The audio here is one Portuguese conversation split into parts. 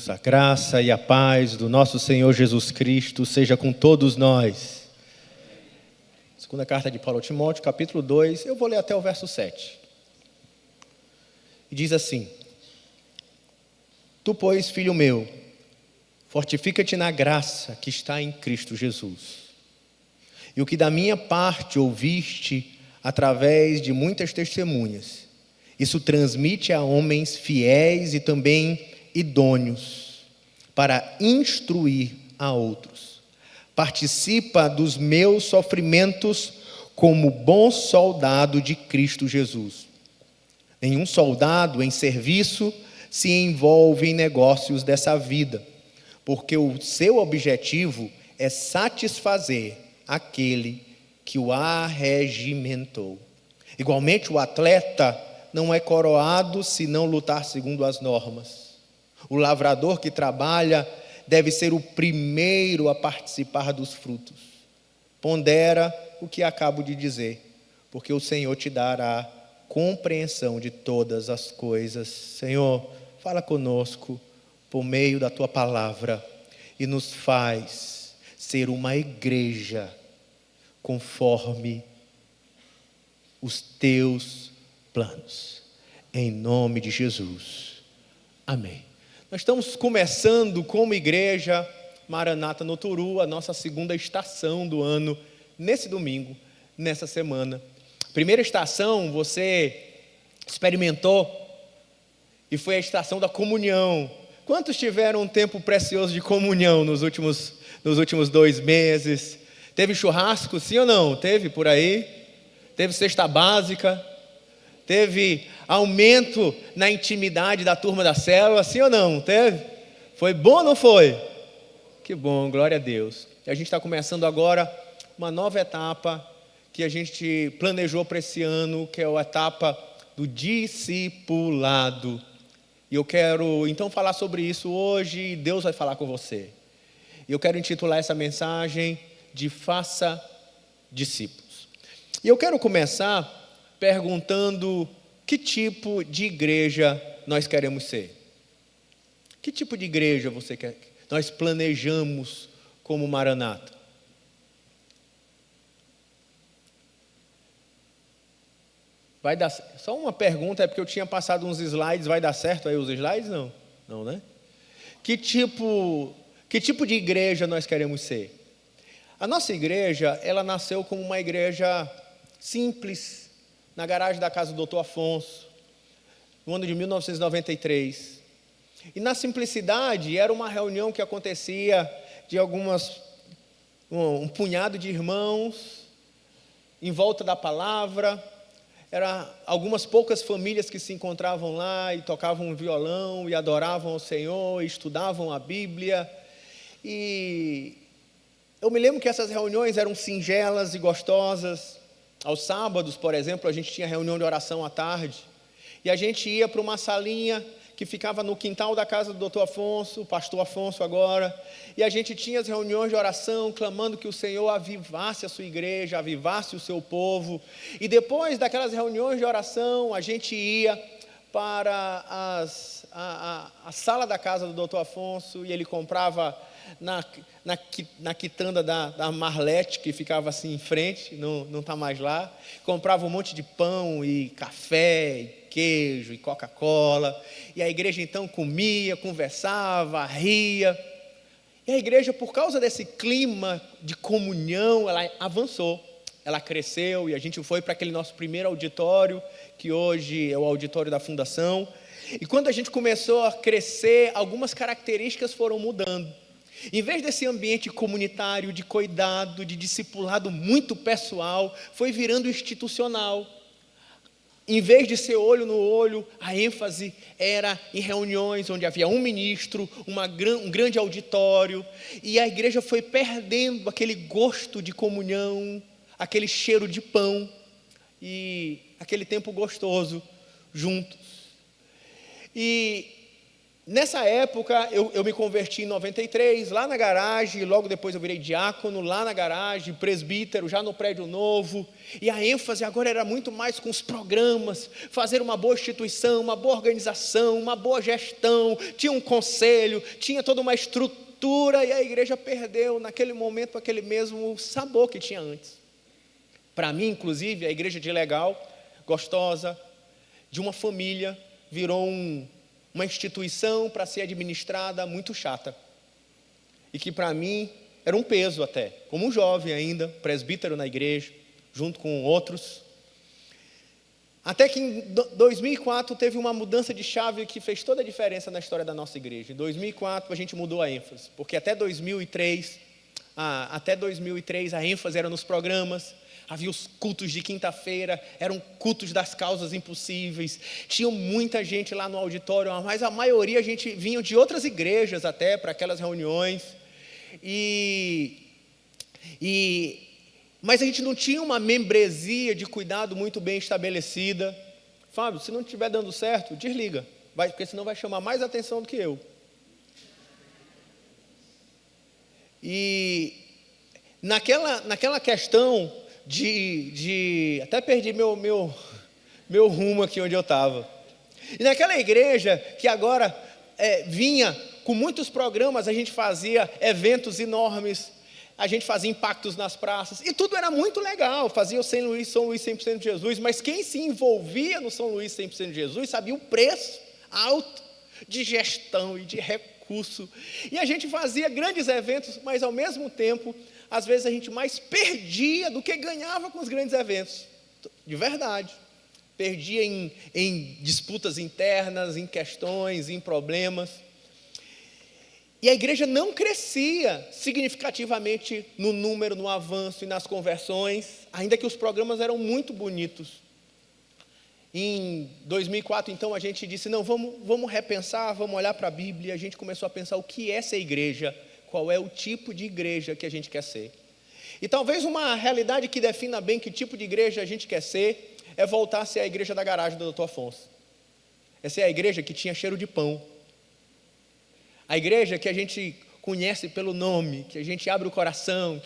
queridos, a graça e a paz do nosso Senhor Jesus Cristo seja com todos nós. Segunda carta de Paulo a Timóteo, capítulo 2, eu vou ler até o verso 7. E diz assim: Tu, pois, filho meu, fortifica-te na graça que está em Cristo Jesus. E o que da minha parte ouviste através de muitas testemunhas, isso transmite a homens fiéis e também idôneos, para instruir a outros. Participa dos meus sofrimentos como bom soldado de Cristo Jesus. Nenhum soldado em serviço se envolve em negócios dessa vida, porque o seu objetivo é satisfazer aquele que o arregimentou. Igualmente, o atleta não é coroado se não lutar segundo as normas. O lavrador que trabalha deve ser o primeiro a participar dos frutos. Pondera o que acabo de dizer, porque o Senhor te dará compreensão de todas as coisas. Senhor, fala conosco por meio da tua palavra e nos faz ser uma igreja conforme os teus planos, em nome de Jesus, amém. Nós estamos começando como igreja Maranata no Turu, a nossa segunda estação do ano, nesse domingo, nessa semana. Primeira estação você experimentou e foi a estação da comunhão. Quantos tiveram um tempo precioso de comunhão nos últimos 2 meses? Teve churrasco, sim ou não? Teve por aí? Teve cesta básica? Teve aumento na intimidade da turma da célula, sim ou não? Teve? Foi bom ou não foi? Que bom, glória a Deus. E a gente está começando agora uma nova etapa que a gente planejou para esse ano, que é a etapa do discipulado. E eu quero então falar sobre isso hoje, e Deus vai falar com você. E eu quero intitular essa mensagem de Faça Discípulos. E eu quero começar perguntando que tipo de igreja nós queremos ser. Que tipo de igreja você quer? Nós planejamos como Maranata. Vai dar, só uma pergunta, é porque eu tinha passado uns slides, vai dar certo aí os slides? Não, não, né? Que tipo de igreja nós queremos ser? A nossa igreja, ela nasceu como uma igreja simples, na garagem da casa do Dr. Afonso, no ano de 1993. E na simplicidade, era uma reunião que acontecia de um punhado de irmãos, em volta da palavra. Eram algumas poucas famílias que se encontravam lá e tocavam violão e adoravam ao Senhor, e estudavam a Bíblia. E eu me lembro que essas reuniões eram singelas e gostosas. Aos sábados, por exemplo, a gente tinha reunião de oração à tarde, e a gente ia para uma salinha que ficava no quintal da casa do Dr. Afonso, o pastor Afonso agora, e a gente tinha as reuniões de oração, clamando que o Senhor avivasse a sua igreja, avivasse o seu povo. E depois daquelas reuniões de oração, a gente ia para a sala da casa do Dr. Afonso, e ele comprava na quitanda da Marlete, que ficava assim em frente, não está mais lá, comprava um monte de pão e café, e queijo e Coca-Cola, e a igreja então comia, conversava, ria, e a igreja, por causa desse clima de comunhão, ela avançou, ela cresceu, e a gente foi para aquele nosso primeiro auditório, que hoje é o auditório da Fundação, e quando a gente começou a crescer, algumas características foram mudando. Em vez desse ambiente comunitário, de cuidado, de discipulado muito pessoal, foi virando institucional. Em vez de ser olho no olho, a ênfase era em reuniões onde havia um ministro, um grande auditório, e a igreja foi perdendo aquele gosto de comunhão, aquele cheiro de pão e aquele tempo gostoso juntos. E Nessa época, eu me converti em 93, lá na garagem, logo depois eu virei diácono, lá na garagem, presbítero, já no prédio novo, e a ênfase agora era muito mais com os programas, fazer uma boa instituição, uma boa organização, uma boa gestão, tinha um conselho, tinha toda uma estrutura, e a igreja perdeu, naquele momento, aquele mesmo sabor que tinha antes. Para mim, inclusive, a igreja de legal, gostosa, de uma família, virou uma instituição para ser administrada muito chata. E que para mim era um peso até, como um jovem ainda, presbítero na igreja, junto com outros. Até que em 2004 teve uma mudança de chave que fez toda a diferença na história da nossa igreja. Em 2004 a gente mudou a ênfase, porque até 2003 a ênfase era nos programas. Havia os cultos de quinta-feira, eram cultos das causas impossíveis. Tinha muita gente lá no auditório, mas a maioria a gente vinha de outras igrejas até para aquelas reuniões. Mas a gente não tinha uma membresia de cuidado muito bem estabelecida. Fábio, se não estiver dando certo, desliga, porque senão vai chamar mais atenção do que eu. E naquela questão até perdi meu rumo aqui onde eu estava. E naquela igreja que agora vinha com muitos programas, a gente fazia eventos enormes, a gente fazia impactos nas praças, e tudo era muito legal, fazia o São Luís 100% de Jesus, mas quem se envolvia no São Luís 100% de Jesus sabia o preço alto de gestão e de recurso, e a gente fazia grandes eventos, mas ao mesmo tempo, às vezes a gente mais perdia do que ganhava com os grandes eventos, de verdade. Perdia em disputas internas, em questões, em problemas. E a igreja não crescia significativamente no número, no avanço e nas conversões, ainda que os programas eram muito bonitos. Em 2004, então, a gente disse, não, vamos repensar, vamos olhar para a Bíblia, e a gente começou a pensar o que é essa igreja, qual é o tipo de igreja que a gente quer ser. E talvez uma realidade que defina bem que tipo de igreja a gente quer ser, é voltar a ser a igreja da garagem do Dr. Afonso. Essa é a igreja que tinha cheiro de pão. A igreja que a gente conhece pelo nome, que a gente abre o coração,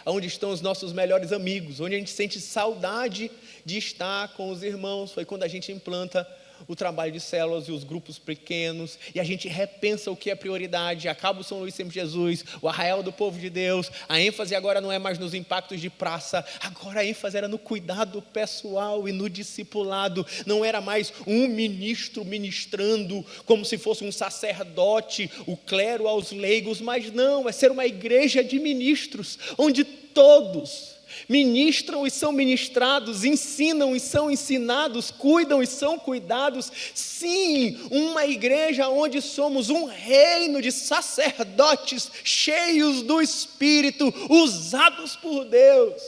onde estão os nossos melhores amigos, onde a gente sente saudade de estar com os irmãos. Foi quando a gente implanta o trabalho de células e os grupos pequenos, e a gente repensa o que é prioridade, acaba o São Luís Sempre Jesus, o arraial do povo de Deus, a ênfase agora não é mais nos impactos de praça, agora a ênfase era no cuidado pessoal e no discipulado, não era mais um ministro ministrando como se fosse um sacerdote, o clero aos leigos, mas não, é ser uma igreja de ministros, onde todos ministram e são ministrados, ensinam e são ensinados, cuidam e são cuidados. Sim, uma igreja onde somos um reino de sacerdotes cheios do Espírito, usados por Deus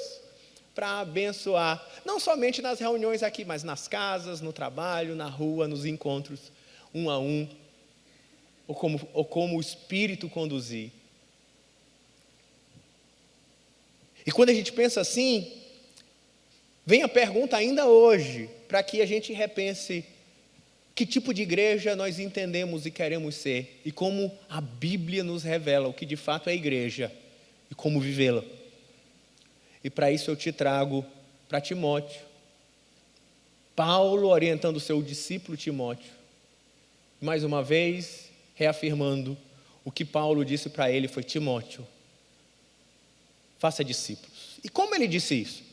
para abençoar, não somente nas reuniões aqui, mas nas casas, no trabalho, na rua, nos encontros, um a um, ou como o Espírito conduzir. E quando a gente pensa assim, vem a pergunta ainda hoje, para que a gente repense que tipo de igreja nós entendemos e queremos ser, e como a Bíblia nos revela o que de fato é a igreja, e como vivê-la. E para isso eu te trago para Timóteo, Paulo orientando o seu discípulo Timóteo, mais uma vez reafirmando o que Paulo disse para ele foi: Timóteo, faça discípulos. E como ele disse isso?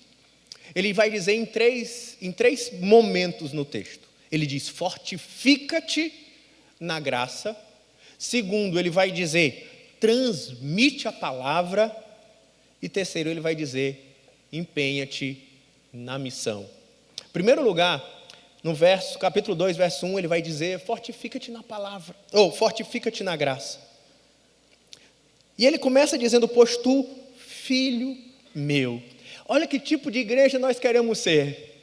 Ele vai dizer em três momentos no texto. Ele diz: fortifica-te na graça. Segundo, ele vai dizer: transmite a palavra. E terceiro, ele vai dizer: empenha-te na missão. Em primeiro lugar, no capítulo 2, verso 1, ele vai dizer: fortifica-te na palavra, ou fortifica-te na graça. E ele começa dizendo: pois tu, filho meu. Olha que tipo de igreja nós queremos ser.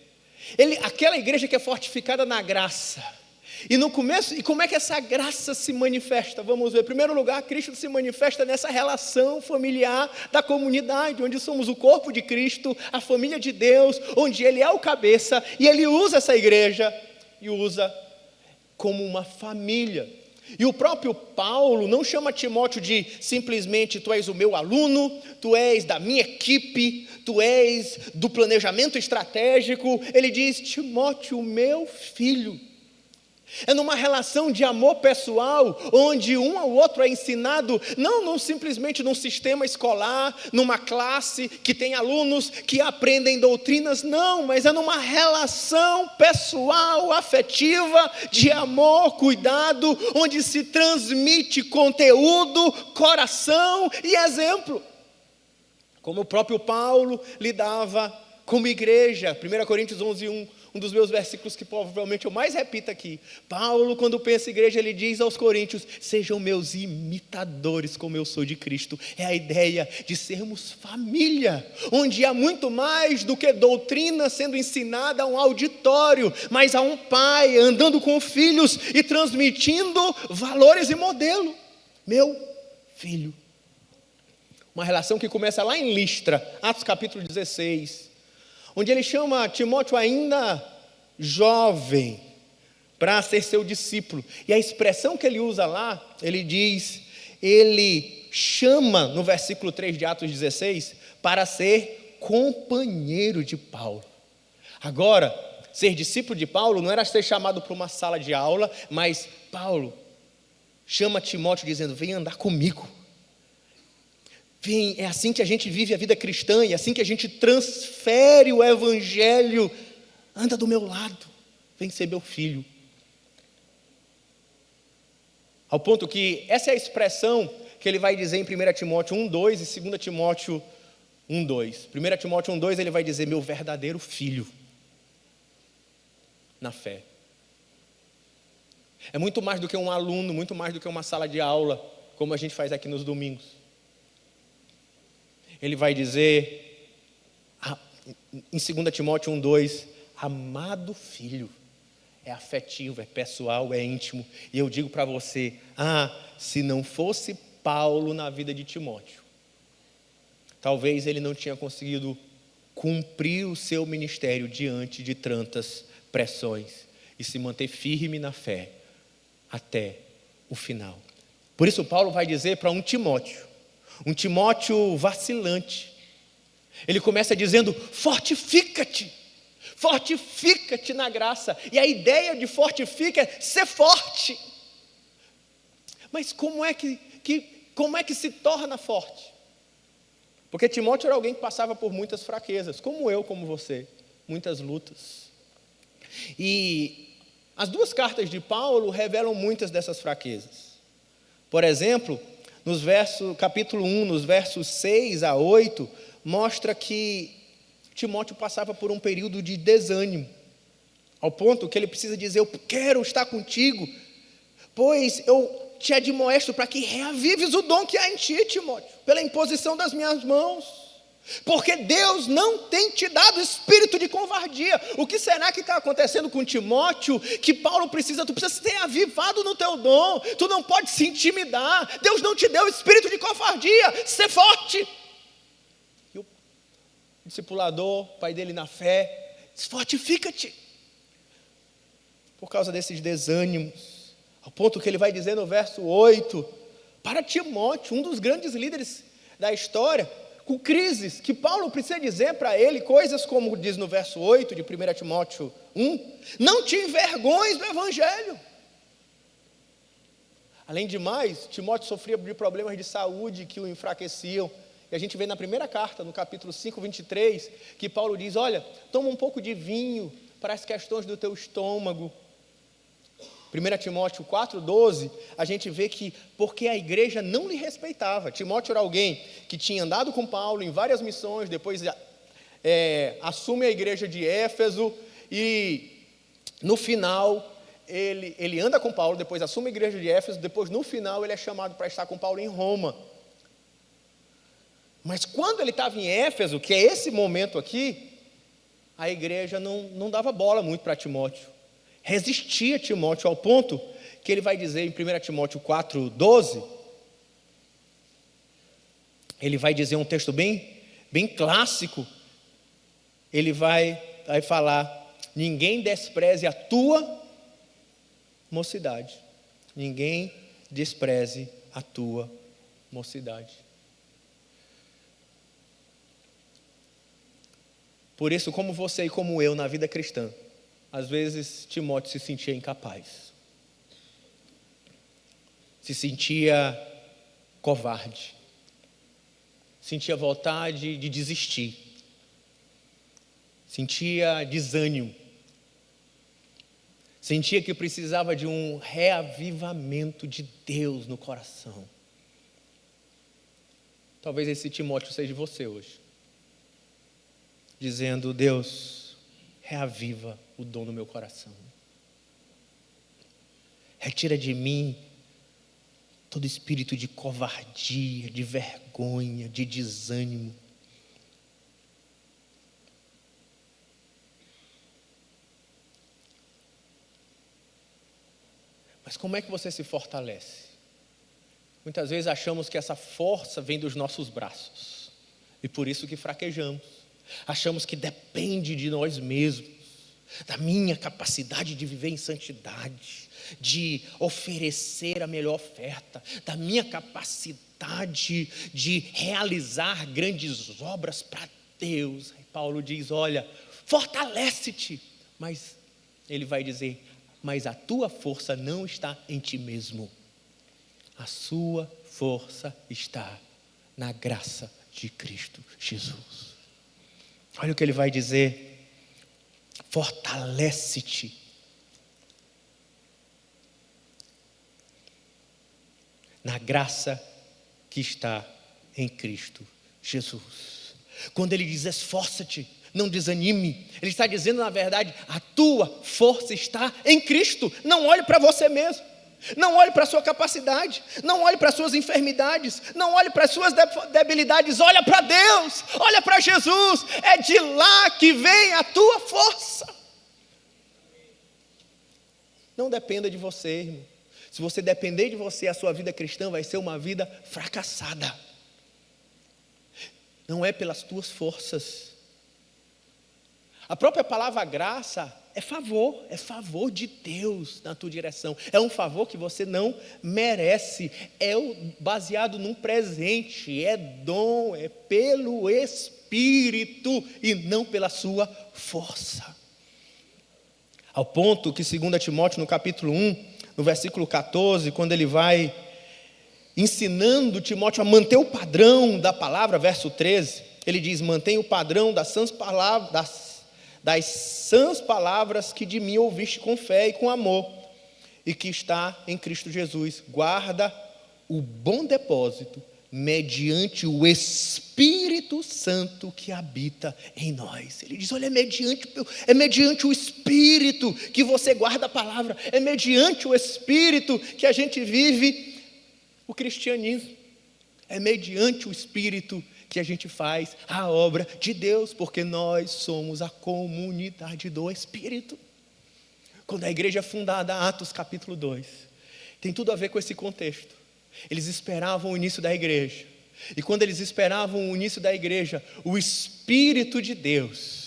Aquela igreja que é fortificada na graça. E no começo, e como é que essa graça se manifesta? Vamos ver. Em primeiro lugar, Cristo se manifesta nessa relação familiar da comunidade, onde somos o corpo de Cristo, a família de Deus, onde Ele é o cabeça, e Ele usa essa igreja, e usa como uma família. E o próprio Paulo não chama Timóteo de simplesmente tu és o meu aluno, tu és da minha equipe, tu és do planejamento estratégico. Ele diz: Timóteo, meu filho. É numa relação de amor pessoal, onde um ao outro é ensinado, não simplesmente num sistema escolar, numa classe que tem alunos que aprendem doutrinas, não, mas é numa relação pessoal, afetiva, de amor, cuidado, onde se transmite conteúdo, coração e exemplo. Como o próprio Paulo lidava como igreja. 1 Coríntios 11:1, um dos meus versículos que provavelmente eu mais repito aqui. Paulo, quando pensa em igreja, ele diz aos coríntios: sejam meus imitadores como eu sou de Cristo. É a ideia de sermos família, onde há muito mais do que doutrina sendo ensinada a um auditório, mas há um pai andando com filhos e transmitindo valores e modelo. Meu filho. Uma relação que começa lá em Listra, Atos capítulo 16, onde ele chama Timóteo ainda jovem para ser seu discípulo. E a expressão que ele usa lá, ele chama no versículo 3 de Atos 16, para ser companheiro de Paulo. Agora, ser discípulo de Paulo não era ser chamado para uma sala de aula, mas Paulo chama Timóteo dizendo: vem andar comigo. Vem, é assim que a gente vive a vida cristã, e é assim que a gente transfere o evangelho. Anda do meu lado, vem ser meu filho. Ao ponto que essa é a expressão que ele vai dizer em 1 Timóteo 1:2 e 2 Timóteo 1:2. 1 Timóteo 1:2 ele vai dizer: meu verdadeiro filho na fé. É muito mais do que um aluno, muito mais do que uma sala de aula, como a gente faz aqui nos domingos. Ele vai dizer, em 2 Timóteo 1:2, amado filho. É afetivo, é pessoal, é íntimo. E eu digo para você, se não fosse Paulo na vida de Timóteo, talvez ele não tinha conseguido cumprir o seu ministério diante de tantas pressões e se manter firme na fé até o final. Por isso Paulo vai dizer para um Timóteo vacilante. Ele começa dizendo: fortifica-te na graça. E a ideia de fortifica é ser forte. Mas como é que se torna forte? Porque Timóteo era alguém que passava por muitas fraquezas, como eu, como você, muitas lutas. E as duas cartas de Paulo revelam muitas dessas fraquezas. Por exemplo, capítulo 1, nos versos 6 a 8, mostra que Timóteo passava por um período de desânimo, ao ponto que ele precisa dizer: eu quero estar contigo, pois eu te admoesto para que reavives o dom que há em ti, Timóteo, pela imposição das minhas mãos. Porque Deus não tem te dado espírito de covardia. O que será que está acontecendo com Timóteo? Que Paulo tu precisa ser avivado no teu dom. Tu não pode se intimidar. Deus não te deu espírito de covardia. Ser forte. E o discipulador, pai dele na fé, diz: fortifica-te. Por causa desses desânimos, ao ponto que ele vai dizer no verso 8, para Timóteo, um dos grandes líderes da história, com crises, que Paulo precisa dizer para ele coisas como diz no verso 8 de 1 Timóteo 1, não te envergonhes do evangelho. Além de mais, Timóteo sofria de problemas de saúde que o enfraqueciam, e a gente vê na primeira carta, no capítulo 5, 23, que Paulo diz: olha, toma um pouco de vinho para as questões do teu estômago. 1 Timóteo 4:12, a gente vê que porque a igreja não lhe respeitava. Timóteo era alguém que tinha andado com Paulo em várias missões, depois assume a igreja de Éfeso e no final ele anda com Paulo, depois assume a igreja de Éfeso, depois no final ele é chamado para estar com Paulo em Roma. Mas quando ele estava em Éfeso, que é esse momento aqui, a igreja não dava bola muito para Timóteo. Resistia Timóteo ao ponto que ele vai dizer em 1 Timóteo 4:12, ele vai dizer um texto bem clássico. Ele vai falar: ninguém despreze a tua mocidade. ninguém despreze a tua mocidade. Por isso, como você e como eu na vida cristã, às vezes Timóteo se sentia incapaz, se sentia covarde, sentia vontade de desistir, sentia desânimo, sentia que precisava de um reavivamento de Deus no coração. Talvez esse Timóteo seja você hoje, dizendo: Deus, reaviva o dom no meu coração. Retira de mim todo espírito de covardia, de vergonha, de desânimo. Mas como é que você se fortalece? Muitas vezes achamos que essa força vem dos nossos braços, e por isso que fraquejamos. Achamos que depende de nós mesmos, da minha capacidade de viver em santidade, de oferecer a melhor oferta, da minha capacidade de realizar grandes obras para Deus. Aí Paulo diz: olha, fortalece-te. Mas ele vai dizer: mas a tua força não está em ti mesmo. A sua força está na graça de Cristo Jesus. Olha o que ele vai dizer: fortalece-te. Na graça que está em Cristo Jesus. Quando ele diz esforça-te, não desanime, ele está dizendo, na verdade, a tua força está em Cristo. Não olhe para você mesmo. Não olhe para a sua capacidade, não olhe para as suas enfermidades, não olhe para as suas debilidades, olha para Deus, olha para Jesus, é de lá que vem a tua força. Não dependa de você, irmão. Se você depender de você, a sua vida cristã vai ser uma vida fracassada. Não é pelas tuas forças. A própria palavra graça é favor de Deus na tua direção. É um favor que você não merece, é baseado num presente, é dom, é pelo Espírito e não pela sua força. Ao ponto que 2 Timóteo no capítulo 1, no versículo 14, quando ele vai ensinando Timóteo a manter o padrão da palavra, verso 13, ele diz: mantenha o padrão das sãs palavras que de mim ouviste com fé e com amor, e que está em Cristo Jesus. Guarda o bom depósito mediante o Espírito Santo que habita em nós. Ele diz: olha, é mediante o Espírito que você guarda a palavra, é mediante o Espírito que a gente vive o cristianismo, é mediante o Espírito que a gente faz a obra de Deus, porque nós somos a comunidade do Espírito. Quando a igreja é fundada, Atos capítulo 2, tem tudo a ver com esse contexto. Eles esperavam o início da igreja, e quando eles esperavam o início da igreja, o Espírito de Deus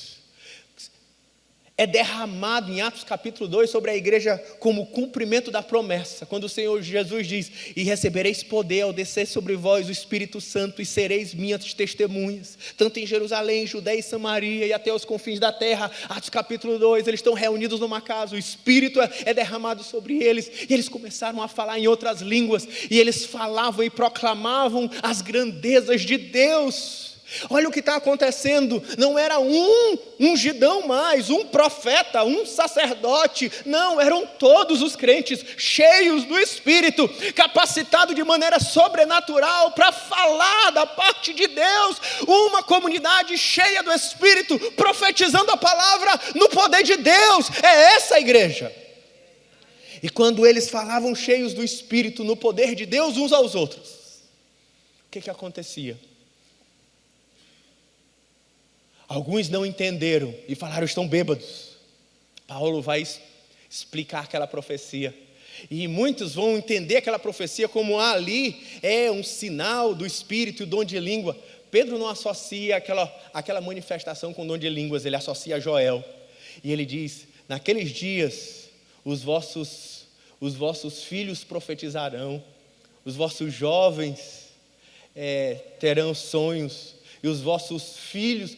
é derramado em Atos capítulo 2 sobre a igreja como cumprimento da promessa, quando o Senhor Jesus diz: e recebereis poder ao descer sobre vós o Espírito Santo, e sereis minhas testemunhas, tanto em Jerusalém, Judeia e Samaria, e até os confins da terra. Atos capítulo 2, eles estão reunidos numa casa, o Espírito é derramado sobre eles, e eles começaram a falar em outras línguas, e eles falavam e proclamavam as grandezas de Deus. Olha o que está acontecendo, não era um ungidão mais, um profeta, um sacerdote, não, eram todos os crentes, cheios do Espírito, capacitados de maneira sobrenatural para falar da parte de Deus, uma comunidade cheia do Espírito, profetizando a palavra no poder de Deus. É essa a igreja. E quando eles falavam cheios do Espírito, no poder de Deus uns aos outros, o que acontecia? Alguns não entenderam e falaram: estão bêbados. Paulo vai explicar aquela profecia, e muitos vão entender aquela profecia como ali é um sinal do Espírito e o dom de língua. Pedro não associa aquela manifestação com o dom de línguas, ele associa a Joel, e ele diz: naqueles dias os vossos os vossos filhos profetizarão, os vossos jovens terão sonhos, e os vossos filhos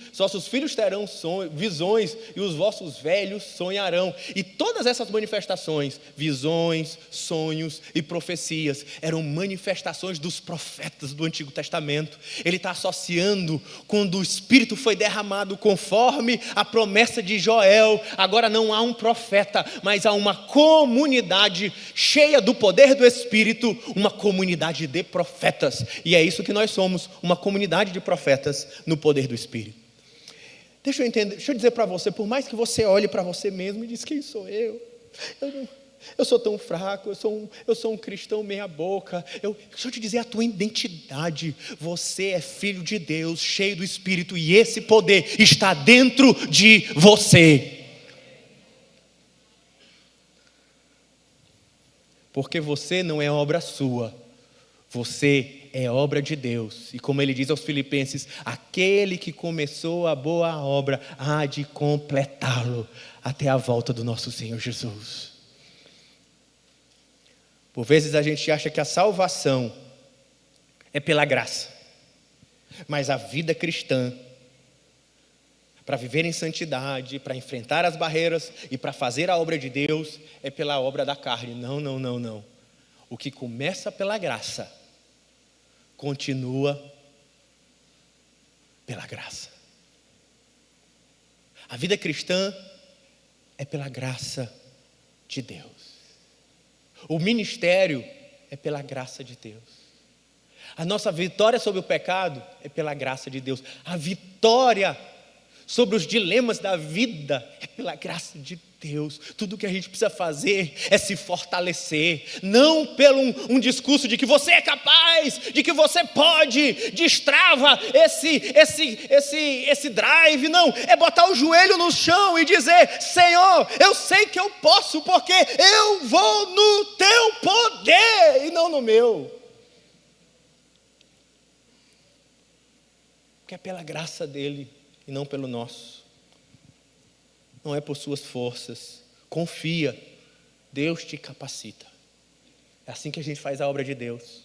terão visões, e os vossos velhos sonharão. E todas essas manifestações, visões, sonhos e profecias, eram manifestações dos profetas do Antigo Testamento. Ele está associando quando o Espírito foi derramado conforme a promessa de Joel. Agora não há um profeta, mas há uma comunidade cheia do poder do Espírito, uma comunidade de profetas. E é isso que nós somos, uma comunidade de profetas no poder do Espírito. Deixa eu dizer para você, por mais que você olhe para você mesmo e diz, quem sou eu? Eu sou tão fraco, eu sou um cristão meia boca. Deixa eu te dizer a tua identidade. Você é filho de Deus, cheio do Espírito, e esse poder está dentro de você. Porque você não é obra sua, você é obra de Deus. E como ele diz aos Filipenses, aquele que começou a boa obra há de completá-lo até a volta do nosso Senhor Jesus. Por vezes a gente acha que a salvação é pela graça, mas a vida cristã, para viver em santidade, para enfrentar as barreiras e para fazer a obra de Deus, é pela obra da carne. Não. O que começa pela graça continua pela graça. A vida cristã é pela graça de Deus. O ministério é pela graça de Deus. A nossa vitória sobre o pecado é pela graça de Deus. A vitória sobre os dilemas da vida é pela graça de Deus. Tudo o que a gente precisa fazer é se fortalecer, não pelo um discurso de que você é capaz, de que você pode, destrava esse drive. Não, é botar o joelho no chão e dizer, Senhor, eu sei que eu posso, porque eu vou no teu poder e não no meu. Porque é pela graça dele e não pelo nosso. Não é por suas forças. Confia, Deus te capacita. É assim que a gente faz a obra de Deus.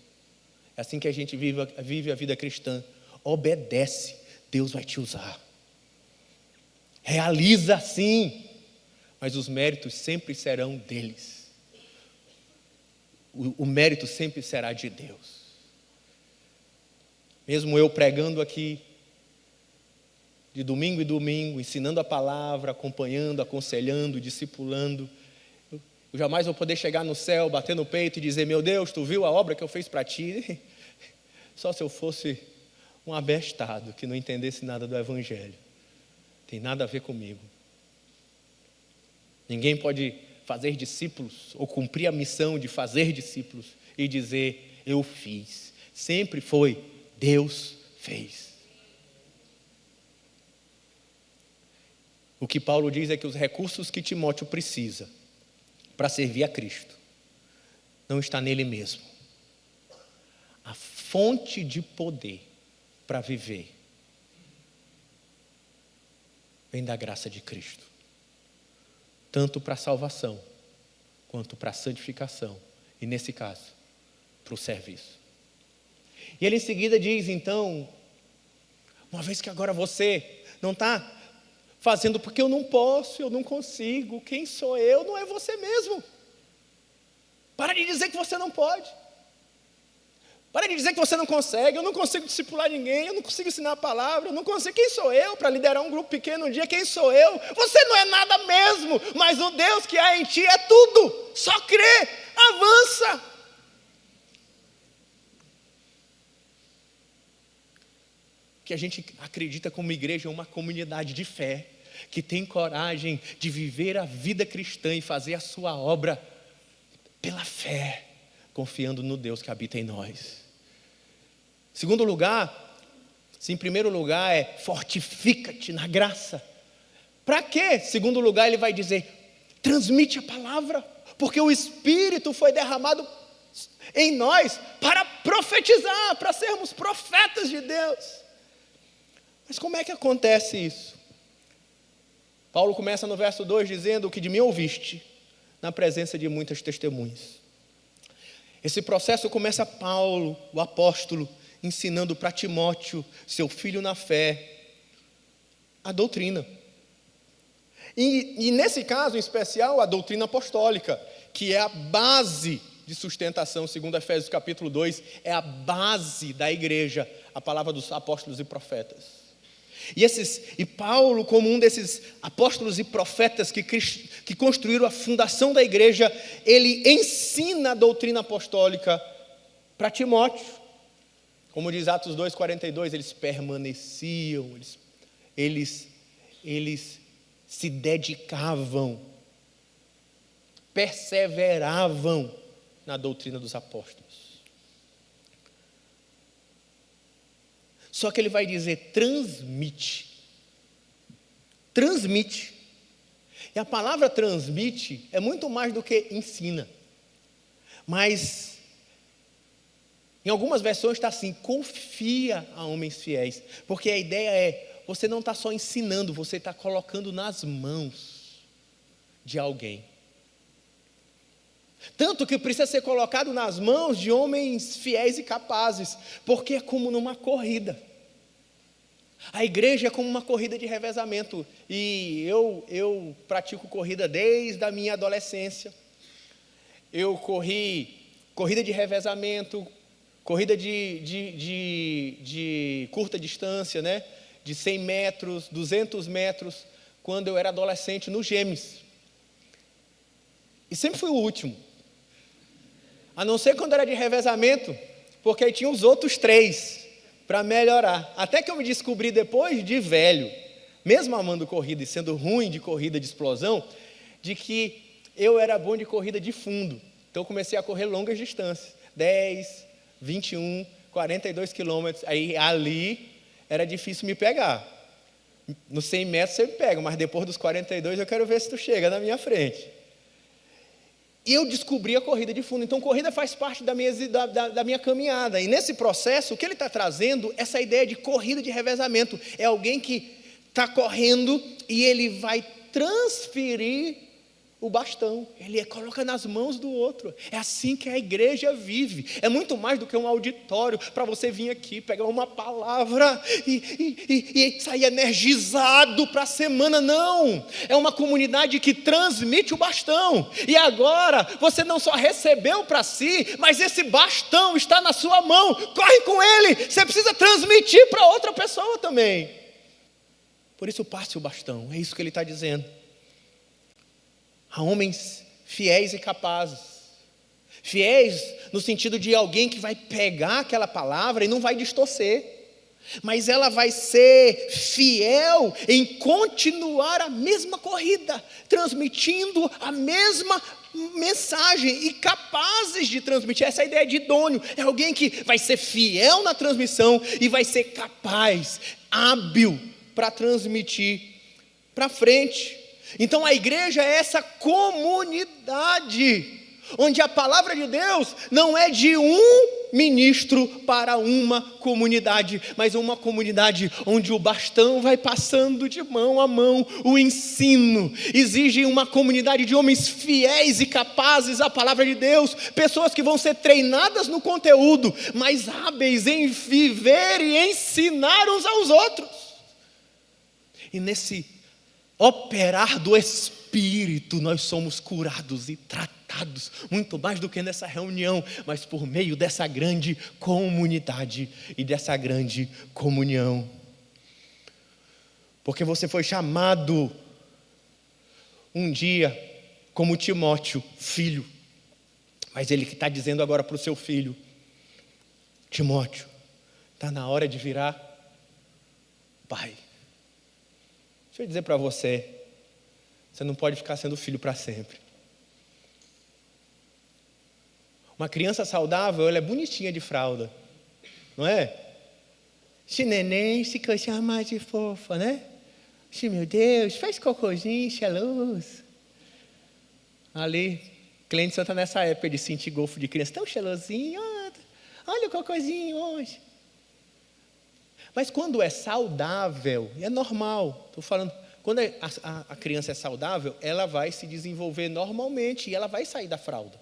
É assim que a gente vive a vida cristã. Obedece, Deus vai te usar. Realiza sim, mas os méritos sempre serão deles. O mérito sempre será de Deus. Mesmo eu pregando aqui, de domingo em domingo, ensinando a palavra, acompanhando, aconselhando, discipulando, eu jamais vou poder chegar no céu, bater no peito e dizer, meu Deus, tu viu a obra que eu fiz para ti? Só se eu fosse um abestado, que não entendesse nada do Evangelho. Tem nada a ver comigo. Ninguém pode fazer discípulos, ou cumprir a missão de fazer discípulos, e dizer, eu fiz. Sempre foi, Deus fez. O que Paulo diz é que os recursos que Timóteo precisa para servir a Cristo não está nele mesmo. A fonte de poder para viver vem da graça de Cristo, tanto para a salvação quanto para a santificação e, nesse caso, para o serviço. E ele em seguida diz, então, uma vez que agora você não está fazendo porque eu não posso, eu não consigo, quem sou eu? Não é você mesmo. Para de dizer que você não pode. Para de dizer que você não consegue. Eu não consigo discipular ninguém, eu não consigo ensinar a palavra, eu não consigo. Quem sou eu para liderar um grupo pequeno um dia? Quem sou eu? Você não é nada mesmo, mas o Deus que há em ti é tudo. Só crê, avança. Que a gente acredita como igreja é uma comunidade de fé, que tem coragem de viver a vida cristã e fazer a sua obra pela fé, confiando no Deus que habita em nós. Segundo lugar, em primeiro lugar é fortifica-te na graça. Para quê? Segundo lugar, ele vai dizer, transmite a palavra, porque o Espírito foi derramado em nós para profetizar, para sermos profetas de Deus. Mas como é que acontece isso? Paulo começa no verso 2 dizendo, o que de mim ouviste, na presença de muitas testemunhas. Esse processo começa Paulo, o apóstolo, ensinando para Timóteo, seu filho na fé, a doutrina. E nesse caso em especial, a doutrina apostólica, que é a base de sustentação, segundo Efésios capítulo 2, é a base da igreja, a palavra dos apóstolos e profetas. E Paulo, como um desses apóstolos e profetas que construíram a fundação da igreja, ele ensina a doutrina apostólica para Timóteo. Como diz Atos 2,42, eles permaneciam, eles se dedicavam, perseveravam na doutrina dos apóstolos. Só que ele vai dizer, transmite. Transmite. E a palavra transmite é muito mais do que ensina. Mas, em algumas versões está assim, confia a homens fiéis. Porque a ideia é, você não está só ensinando, você está colocando nas mãos de alguém. Tanto que precisa ser colocado nas mãos de homens fiéis e capazes, porque é como numa corrida. A igreja é como uma corrida de revezamento, e eu pratico corrida desde a minha adolescência. Eu corri corrida de revezamento, corrida de curta distância, né? De 100 metros, 200 metros, quando eu era adolescente no Gêmeos. E sempre fui o último. A não ser quando era de revezamento, porque aí tinha os outros 3 para melhorar. Até que eu me descobri depois de velho, mesmo amando corrida e sendo ruim de corrida de explosão, de que eu era bom de corrida de fundo. Então eu comecei a correr longas distâncias, 10, 21, 42 quilômetros. Aí ali era difícil me pegar. Nos 100 metros você me pega, mas depois dos 42 eu quero ver se tu chega na minha frente. E eu descobri a corrida de fundo. Então, corrida faz parte da minha caminhada. E nesse processo, o que ele está trazendo, essa ideia de corrida de revezamento. É alguém que está correndo e ele vai transferir o bastão. Ele coloca nas mãos do outro. É assim que a igreja vive. É muito mais do que um auditório para você vir aqui, pegar uma palavra e sair energizado para a semana. Não. É uma comunidade que transmite o bastão. E agora, você não só recebeu para si, mas esse bastão está na sua mão. Corre com ele. Você precisa transmitir para outra pessoa também. Por isso, passe o bastão. É isso que ele está dizendo. A homens fiéis e capazes. Fiéis no sentido de alguém que vai pegar aquela palavra e não vai distorcer. Mas ela vai ser fiel em continuar a mesma corrida, transmitindo a mesma mensagem e capazes de transmitir. Essa é a ideia de idôneo. É alguém que vai ser fiel na transmissão e vai ser capaz, hábil para transmitir para frente. Então a igreja é essa comunidade, onde a palavra de Deus não é de um ministro para uma comunidade, mas uma comunidade onde o bastão vai passando de mão a mão. O ensino exige uma comunidade de homens fiéis e capazes à palavra de Deus, pessoas que vão ser treinadas no conteúdo, mas hábeis em viver e ensinar uns aos outros. E nesse operar do Espírito, nós somos curados e tratados, muito mais do que nessa reunião, mas por meio dessa grande comunidade e dessa grande comunhão. Porque você foi chamado um dia como Timóteo, filho, mas ele que está dizendo agora para o seu filho, Timóteo, está na hora de virar pai. Deixa eu dizer para você, você não pode ficar sendo filho para sempre. Uma criança saudável, ela é bonitinha de fralda, não é? Esse neném, esse coisinha mais de fofa, né? Esse, meu Deus, faz cocôzinho, cheiroso. Ali, cliente só está nessa época de sentir golfo de criança, tão cheirosinho, olha o cocôzinho hoje. Mas quando é saudável, é normal, estou falando, Quando a criança é saudável, ela vai se desenvolver normalmente e ela vai sair da fralda.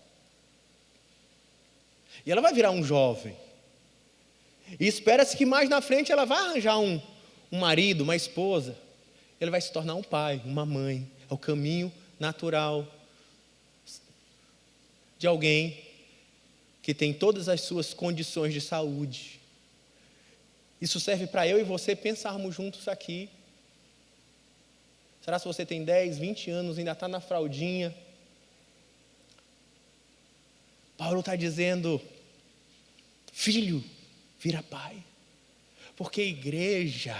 E ela vai virar um jovem. E espera-se que mais na frente ela vai arranjar um marido, uma esposa. Ele vai se tornar um pai, uma mãe. É o caminho natural de alguém que tem todas as suas condições de saúde. Isso serve para eu e você pensarmos juntos aqui. Será se você tem 10, 20 anos, ainda está na fraldinha? Paulo está dizendo, filho, vira pai. Porque a igreja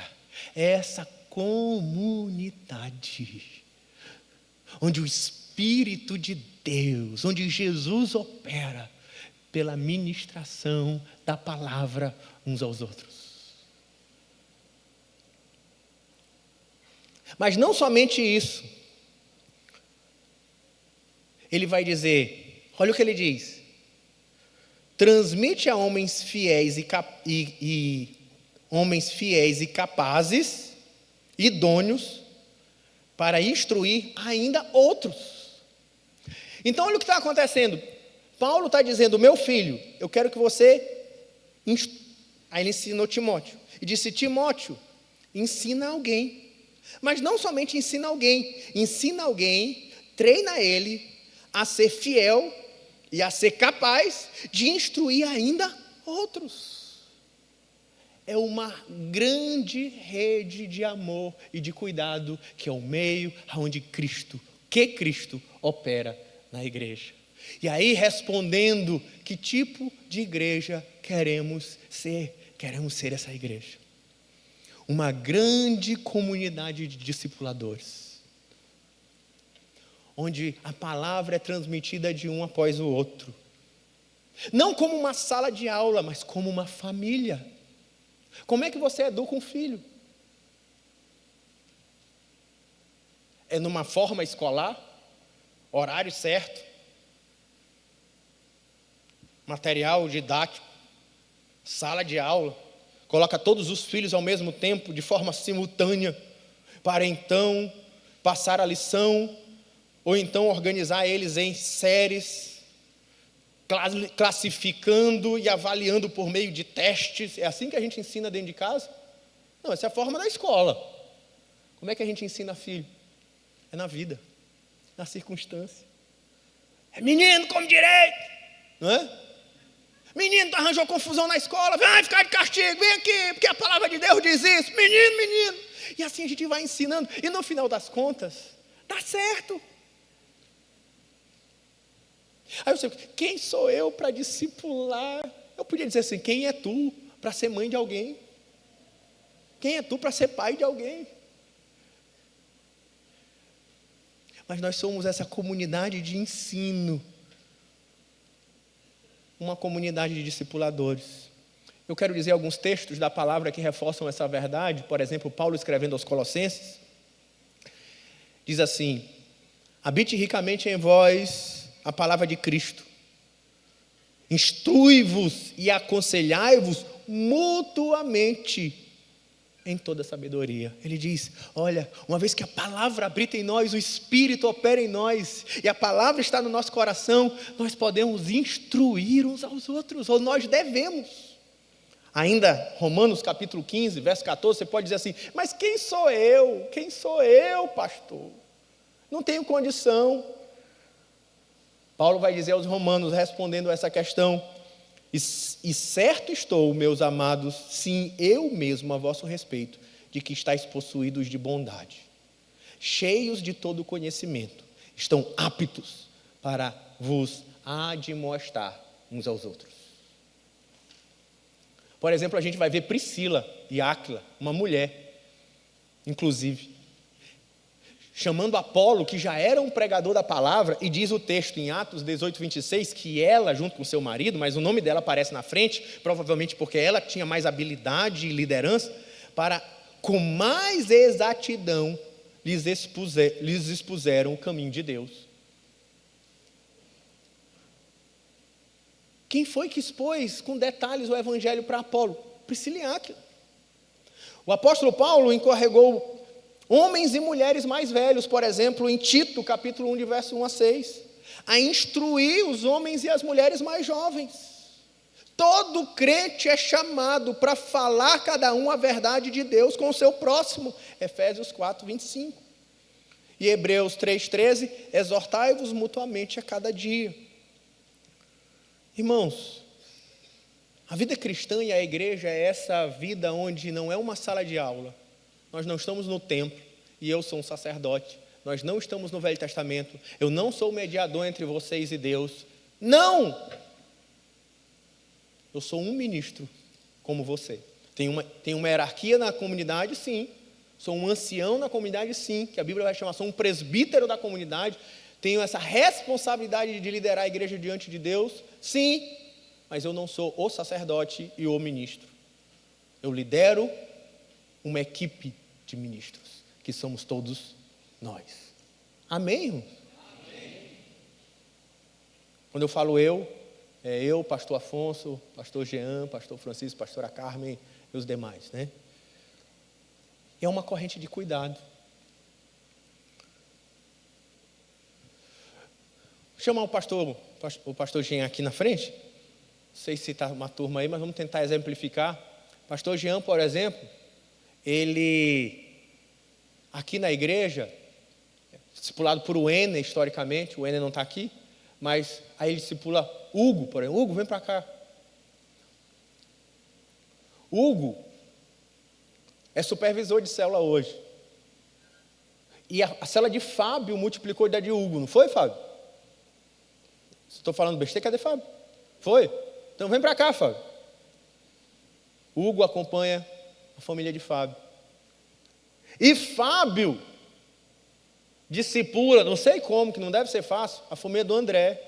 é essa comunidade onde o Espírito de Deus, onde Jesus opera pela ministração da palavra uns aos outros. Mas não somente isso. Ele vai dizer, olha o que ele diz. Transmite a homens fiéis homens fiéis e capazes, idôneos, para instruir ainda outros. Então olha o que está acontecendo. Paulo está dizendo, meu filho, eu quero que você... Aí ele ensinou Timóteo. E disse, Timóteo, ensina alguém. Mas não somente ensina alguém, treina ele a ser fiel e a ser capaz de instruir ainda outros. É uma grande rede de amor e de cuidado que é o meio onde Cristo opera na igreja. E aí respondendo, que tipo de igreja queremos ser? Queremos ser essa igreja. Uma grande comunidade de discipuladores, onde a palavra é transmitida de um após o outro, não como uma sala de aula, mas como uma família. Como é que você educa um filho? É numa forma escolar, horário certo, material didático, sala de aula, coloca todos os filhos ao mesmo tempo, de forma simultânea, para então passar a lição, ou então organizar eles em séries, classificando e avaliando por meio de testes. É assim que a gente ensina dentro de casa? Não, essa é a forma da escola. Como é que a gente ensina filho? É na vida, na circunstância. É menino, come direito, não é? Menino, tu arranjou confusão na escola, vai ficar de castigo, vem aqui, porque a palavra de Deus diz isso, menino. E assim a gente vai ensinando, e no final das contas, dá certo. Aí você, quem sou eu para discipular? Eu podia dizer assim, quem é tu para ser mãe de alguém? Quem é tu para ser pai de alguém? Mas nós somos essa comunidade de ensino, uma comunidade de discipuladores. Eu quero dizer alguns textos da palavra que reforçam essa verdade. Por exemplo, Paulo escrevendo aos Colossenses, diz assim, habite ricamente em vós a palavra de Cristo, instrui-vos e aconselhai-vos mutuamente em toda sabedoria. Ele diz, olha, uma vez que a palavra habita em nós, o Espírito opera em nós, e a palavra está no nosso coração, nós podemos instruir uns aos outros, ou nós devemos. Ainda, Romanos capítulo 15, verso 14, você pode dizer assim, mas quem sou eu? Quem sou eu, pastor? Não tenho condição. Paulo vai dizer aos romanos, respondendo a essa questão, e certo estou, meus amados, sim, eu mesmo a vosso respeito, de que estáis possuídos de bondade, cheios de todo conhecimento, estão aptos para vos admoestar uns aos outros. Por exemplo, a gente vai ver Priscila e Áquila, uma mulher, inclusive, chamando Apolo, que já era um pregador da palavra, e diz o texto em Atos 18, 26, que ela, junto com seu marido, mas o nome dela aparece na frente, provavelmente porque ela tinha mais habilidade e liderança, para, com mais exatidão, lhes expuseram o caminho de Deus. Quem foi que expôs com detalhes o evangelho para Apolo? Priscila e Áquila. O apóstolo Paulo encarregou Homens e mulheres mais velhos, por exemplo, em Tito, capítulo 1, de verso 1 a 6, a instruir os homens e as mulheres mais jovens. Todo crente é chamado para falar cada um a verdade de Deus com o seu próximo. Efésios 4, 25. E Hebreus 3,13, exortai-vos mutuamente a cada dia. Irmãos, a vida cristã e a igreja é essa vida onde não é uma sala de aula. Nós não estamos no templo, e eu sou um sacerdote. Nós não estamos no Velho Testamento. Eu não sou o mediador entre vocês e Deus. Não! Eu sou um ministro, como você. Tem uma hierarquia na comunidade, sim. Sou um ancião na comunidade, sim, que a Bíblia vai chamar. Sou um presbítero da comunidade. Tenho essa responsabilidade de liderar a igreja diante de Deus, sim. Mas eu não sou o sacerdote e o ministro. Eu lidero uma equipe de ministros, que somos todos nós. Amém, irmãos? Amém. Quando eu falo é eu, pastor Afonso, pastor Jean, pastor Francisco, pastora Carmen e os demais, né? É uma corrente de cuidado. Vou chamar o pastor Jean aqui na frente. Não sei se está uma turma aí, mas vamos tentar exemplificar. Pastor Jean, por exemplo, ele, aqui na igreja, discipulado por Wender, historicamente, o Wender não está aqui, mas aí ele discipula Hugo, por exemplo. Hugo, vem para cá. Hugo é supervisor de célula hoje. E a célula de Fábio multiplicou da de Hugo, não foi, Fábio? Estou falando besteira, cadê Fábio? Foi? Então vem para cá, Fábio. Hugo acompanha a família de Fábio. E Fábio discipula, não sei como, que não deve ser fácil, a família do André.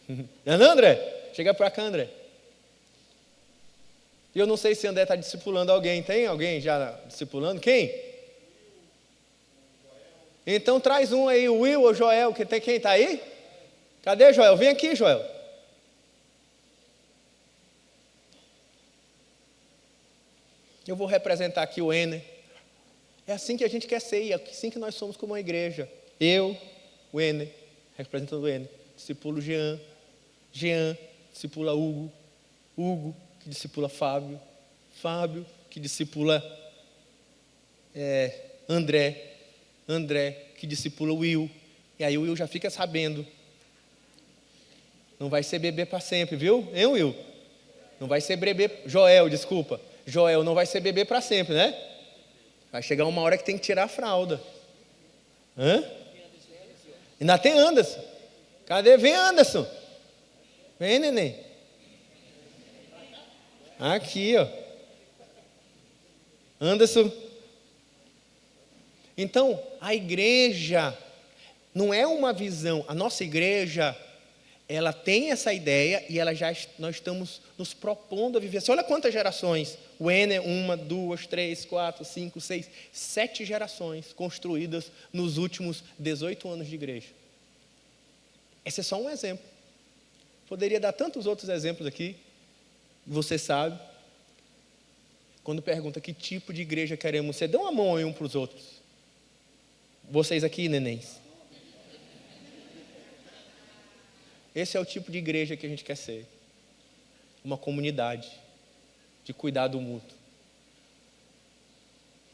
Não é, André? Chega para cá, André. E eu não sei se André está discipulando alguém. Tem alguém já discipulando? Quem? Então traz um aí, o Will ou Joel, que tem quem está aí? Cadê Joel? Vem aqui, Joel. Eu vou representar aqui o Ener. É assim que a gente quer ser, e é assim que nós somos como uma igreja. Eu, o Ener, representando o Ener, discipulo Jean, Jean discipula Hugo, Hugo que discipula Fábio, Fábio que discipula André, André que discipula Will, e aí o Will já fica sabendo. Não vai ser bebê para sempre, viu? Hein, Will? Não vai ser bebê, Joel, desculpa. Joel não vai ser bebê para sempre, né? Vai chegar uma hora que tem que tirar a fralda. Hã? Ainda tem Anderson. Cadê? Vem, Anderson. Vem, neném. Aqui, ó. Anderson. Então, a igreja não é uma visão. A nossa igreja, ela tem essa ideia e nós estamos nos propondo a viver. Você olha quantas gerações. O Ener, 1, 2, 3, 4, 5, 6, 7 gerações construídas nos últimos 18 anos de igreja. Esse é só um exemplo. Poderia dar tantos outros exemplos aqui. Você sabe. Quando pergunta que tipo de igreja queremos ser, dê uma mão aí um para os outros. Vocês aqui, nenéns. Esse é o tipo de igreja que a gente quer ser. Uma comunidade de cuidado mútuo.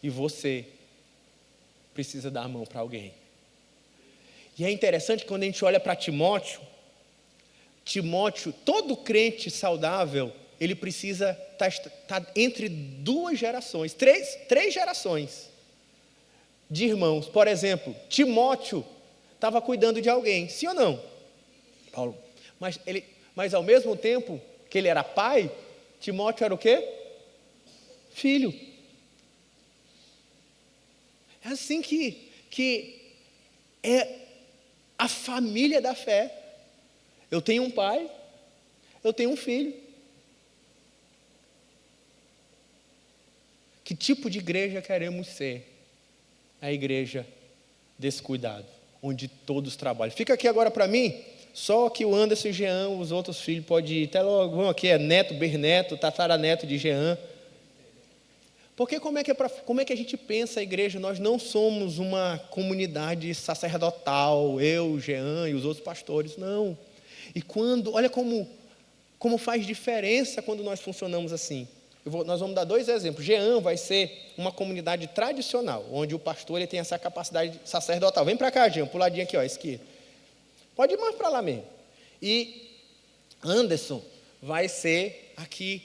E você precisa dar a mão para alguém. E é interessante quando a gente olha para Timóteo, todo crente saudável, ele precisa estar entre duas gerações, três gerações de irmãos. Por exemplo, Timóteo estava cuidando de alguém, sim ou não? Paulo. Mas ao mesmo tempo que ele era pai, Timóteo era o quê? Filho. É assim que é a família da fé. Eu tenho um pai, eu tenho um filho. Que tipo de igreja queremos ser? A igreja desse cuidado, onde todos trabalham. Fica aqui agora para mim, só que o Anderson e o Jean, os outros filhos, podem ir até logo. Vão aqui, é neto, bisneto, tataraneto de Jean. Porque como é que a gente pensa a igreja? Nós não somos uma comunidade sacerdotal, eu, Jean e os outros pastores, não. E olha como faz diferença quando nós funcionamos assim. Nós vamos dar 2 exemplos. Jean vai ser uma comunidade tradicional, onde o pastor ele tem essa capacidade sacerdotal. Vem para cá, Jean, pro ladinho aqui, ó, esquerda. Pode ir mais para lá mesmo. E Anderson vai ser aqui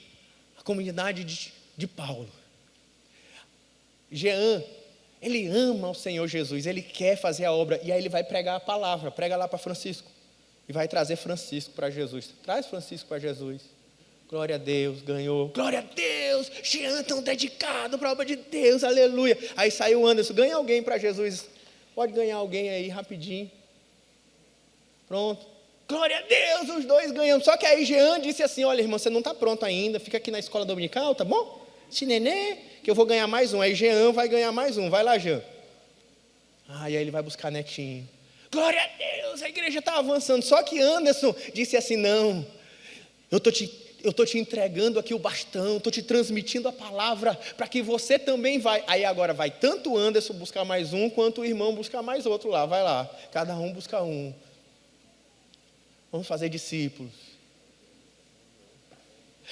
a comunidade de Paulo. Jean, ele ama o Senhor Jesus, ele quer fazer a obra, e aí ele vai pregar a palavra, prega lá para Francisco, e vai trazer Francisco para Jesus. Traz Francisco para Jesus. Glória a Deus, ganhou. Glória a Deus, Jean tão dedicado para a obra de Deus, aleluia. Aí saiu o Anderson, ganha alguém para Jesus. Pode ganhar alguém aí, rapidinho. Pronto. Glória a Deus, os 2 ganhamos. Só que aí Jean disse assim, olha irmão, você não está pronto ainda, fica aqui na escola dominical, tá bom? Nenê, que eu vou ganhar mais um. Aí Jean vai ganhar mais um. Vai lá, Jean. E aí ele vai buscar netinho. Glória a Deus, a igreja está avançando. Só que Anderson disse assim, não, eu estou te entregando aqui o bastão, estou te transmitindo a palavra para que você também vai. Aí agora vai tanto o Anderson buscar mais um, quanto o irmão buscar mais outro lá. Vai lá, cada um busca um. Vamos fazer discípulos.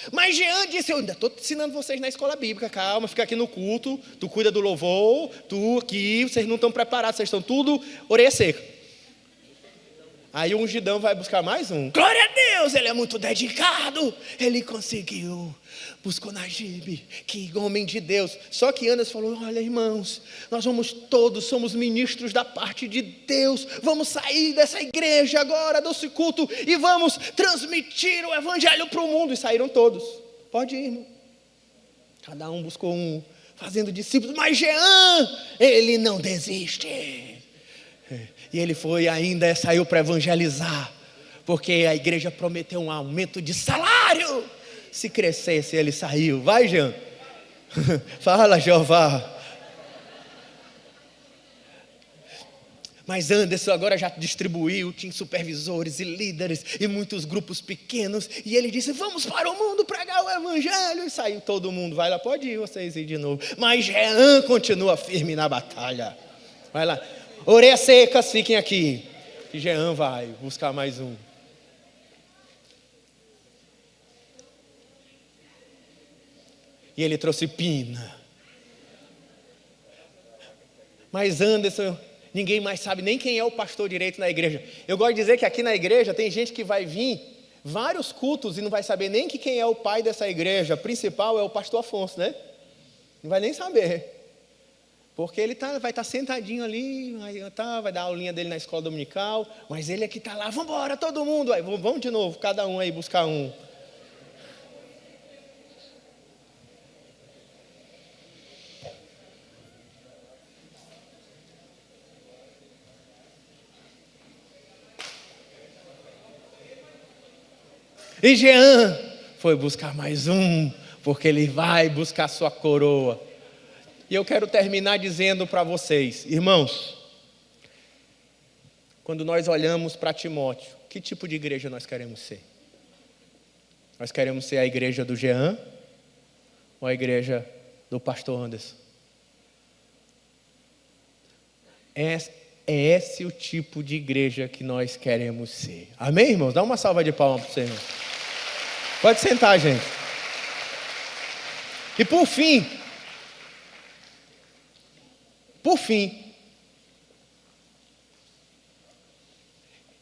Mas Jean disse, eu ainda estou ensinando vocês na escola bíblica, calma, fica aqui no culto, tu cuida do louvor, tu aqui, vocês não estão preparados, vocês estão tudo orelha seca. Aí o ungidão vai buscar mais um. Glória a Deus, ele é muito dedicado, ele conseguiu, buscou Najib, que homem de Deus. Só que Anderson falou, olha irmãos, nós somos ministros da parte de Deus, vamos sair dessa igreja agora, desse culto, e vamos transmitir o evangelho para o mundo. E saíram todos. Pode ir, irmão. Cada um buscou um, fazendo discípulos, mas Jean, ele não desiste. E ele saiu para evangelizar, porque a igreja prometeu um aumento de salário. Se crescesse, ele saiu. Vai, Jean. Fala, Jeová. Mas Anderson agora já distribuiu, tinha supervisores e líderes e muitos grupos pequenos. E ele disse, vamos para o mundo pregar o evangelho. E saiu todo mundo. Vai lá, pode ir vocês ir de novo. Mas Jean continua firme na batalha. Vai lá. Orelhas secas, fiquem aqui. E Jean vai buscar mais um. E ele trouxe Pina. Mas Anderson, ninguém mais sabe nem quem é o pastor direito na igreja. Eu gosto de dizer que aqui na igreja tem gente que vai vir vários cultos e não vai saber nem quem é o pai dessa igreja. O principal é o pastor Afonso, né? Não vai nem saber. Porque ele vai estar sentadinho ali, vai dar a aulinha dele na escola dominical, mas ele é que está lá, vamos embora todo mundo, aí, vamos de novo, cada um aí buscar um. E Jean foi buscar mais um, porque ele vai buscar sua coroa. E eu quero terminar dizendo para vocês, irmãos, quando nós olhamos para Timóteo, que tipo de igreja nós queremos ser? Nós queremos ser a igreja do Jean ou a igreja do pastor Anderson? É esse o tipo de igreja que nós queremos ser. Amém, irmãos? Dá uma salva de palmas para o Senhor. Pode sentar, gente. E por fim,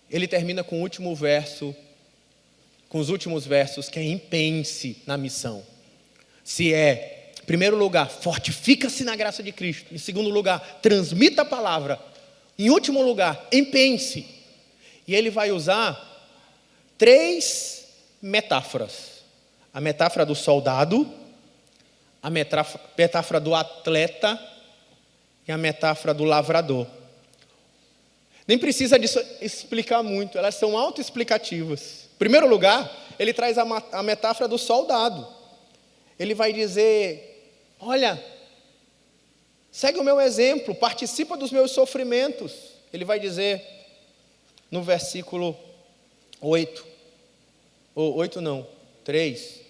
ele termina com o último verso, com os últimos versos, que é empenhe-se na missão. Em primeiro lugar, fortifica-se na graça de Cristo. Em segundo lugar, transmita a palavra. Em último lugar, empenhe-se. E ele vai usar 3 metáforas. A metáfora do soldado, a metáfora do atleta e a metáfora do lavrador. Nem precisa disso explicar muito, elas são autoexplicativas. Em primeiro lugar, ele traz a metáfora do soldado. Ele vai dizer, olha, segue o meu exemplo, participa dos meus sofrimentos. Ele vai dizer no versículo 8, ou 8 não, 3.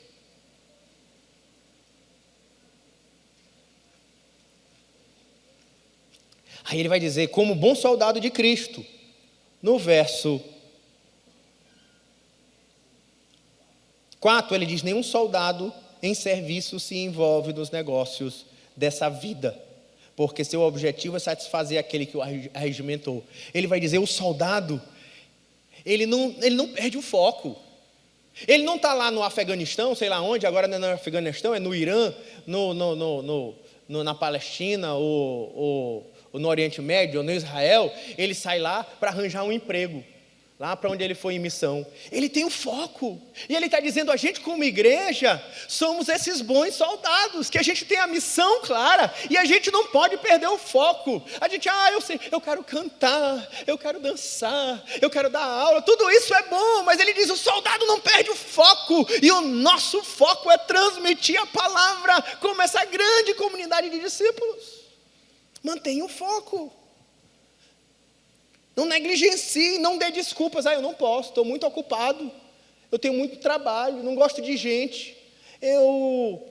Aí ele vai dizer, como bom soldado de Cristo, no verso 4, ele diz, nenhum soldado em serviço se envolve nos negócios dessa vida, porque seu objetivo é satisfazer aquele que o arregimentou. Ele vai dizer, o soldado, ele não perde o foco. Ele não está lá no Afeganistão, sei lá onde, agora não é no Afeganistão, é no Irã, na Palestina, ou no Oriente Médio, ou no Israel. Ele sai lá para arranjar um emprego, lá para onde ele foi em missão. Ele tem o foco, e ele está dizendo, a gente como igreja, somos esses bons soldados, que a gente tem a missão clara, e a gente não pode perder o foco. A gente, eu sei, eu quero cantar, eu quero dançar, eu quero dar aula, tudo isso é bom, mas ele diz, o soldado não perde o foco, e o nosso foco é transmitir a palavra, como essa grande comunidade de discípulos. Mantenha o foco. Não negligencie, não dê desculpas. Eu não posso, estou muito ocupado. Eu tenho muito trabalho, não gosto de gente. Eu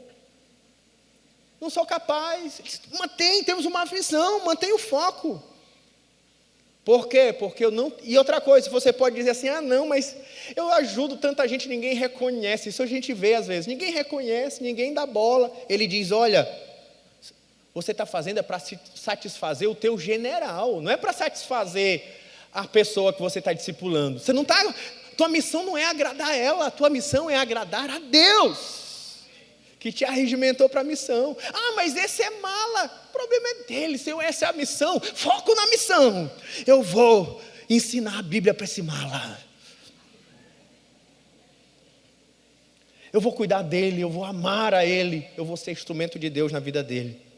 não sou capaz. Temos uma visão, mantenha o foco. Por quê? Porque eu não... E outra coisa, você pode dizer assim, não, mas eu ajudo tanta gente, ninguém reconhece. Isso a gente vê às vezes. Ninguém reconhece, ninguém dá bola. Ele diz, olha, você está fazendo é para satisfazer o teu general, não é para satisfazer a pessoa que você está discipulando. Você não está, tua missão não é agradar ela, a tua missão é agradar a Deus, que te arregimentou para a missão. Mas esse é mala, o problema é dele. Se essa é a missão, foco na missão. Eu vou ensinar a Bíblia para esse mala. Eu vou cuidar dele, eu vou amar a ele, eu vou ser instrumento de Deus na vida dele.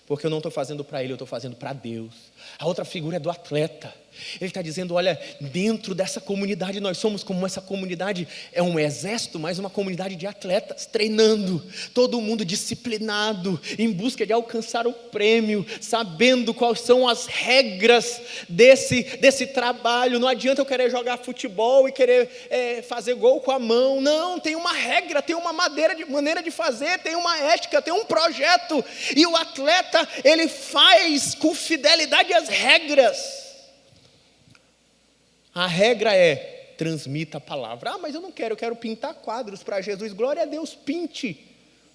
Porque eu não estou fazendo para ele, eu estou fazendo para Deus. A outra figura é do atleta. Ele está dizendo, olha, dentro dessa comunidade, nós somos como essa comunidade, é um exército, mas uma comunidade de atletas, treinando, todo mundo disciplinado, em busca de alcançar o prêmio, sabendo quais são as regras desse trabalho. Não adianta eu querer jogar futebol e querer fazer gol com a mão. Não, tem uma regra, tem uma maneira de fazer, tem uma ética, tem um projeto. E o atleta, ele faz com fidelidade as regras. A regra é, transmita a palavra. Mas eu não quero, eu quero pintar quadros para Jesus. Glória a Deus, pinte.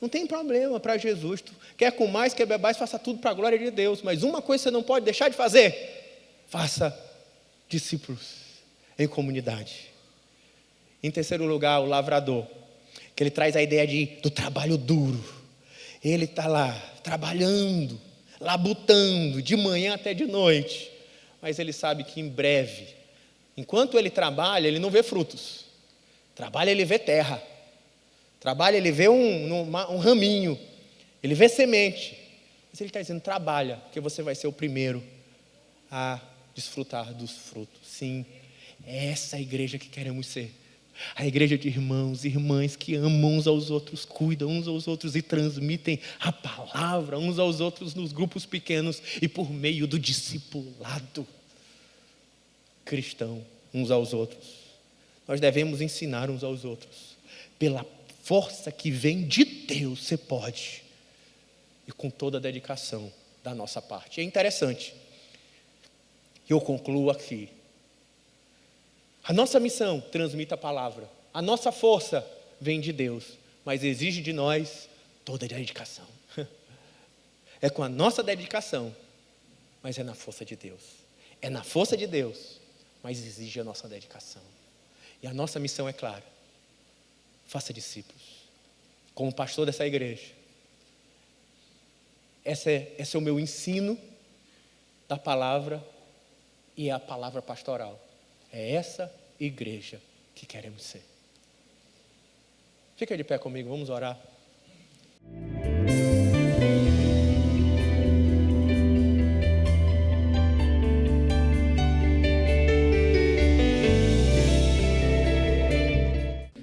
Não tem problema para Jesus. Tu quer com mais, quer bebais, faça tudo para a glória de Deus. Mas uma coisa você não pode deixar de fazer. Faça discípulos em comunidade. Em terceiro lugar, o lavrador, que ele traz a ideia do trabalho duro. Ele está lá, trabalhando, labutando, de manhã até de noite. Mas ele sabe que em breve, enquanto ele trabalha, ele não vê frutos. Trabalha, ele vê terra. Trabalha, ele vê um raminho. Ele vê semente. Mas ele está dizendo, trabalha, porque você vai ser o primeiro a desfrutar dos frutos. Sim, é essa a igreja que queremos ser. A igreja de irmãos e irmãs que amam uns aos outros, cuidam uns aos outros e transmitem a palavra uns aos outros nos grupos pequenos e por meio do discipulado cristão uns aos outros. Nós devemos ensinar uns aos outros. Pela força que vem de Deus, você pode. E com toda a dedicação da nossa parte. É interessante. Eu concluo aqui. A nossa missão transmite a palavra. A nossa força vem de Deus, mas exige de nós toda a dedicação. É com a nossa dedicação, mas é na força de Deus. É na força de Deus, mas exige a nossa dedicação. E a nossa missão é clara. Faça discípulos. Como pastor dessa igreja, esse é o meu ensino da palavra e é a palavra pastoral. É essa igreja que queremos ser. Fica de pé comigo, vamos orar.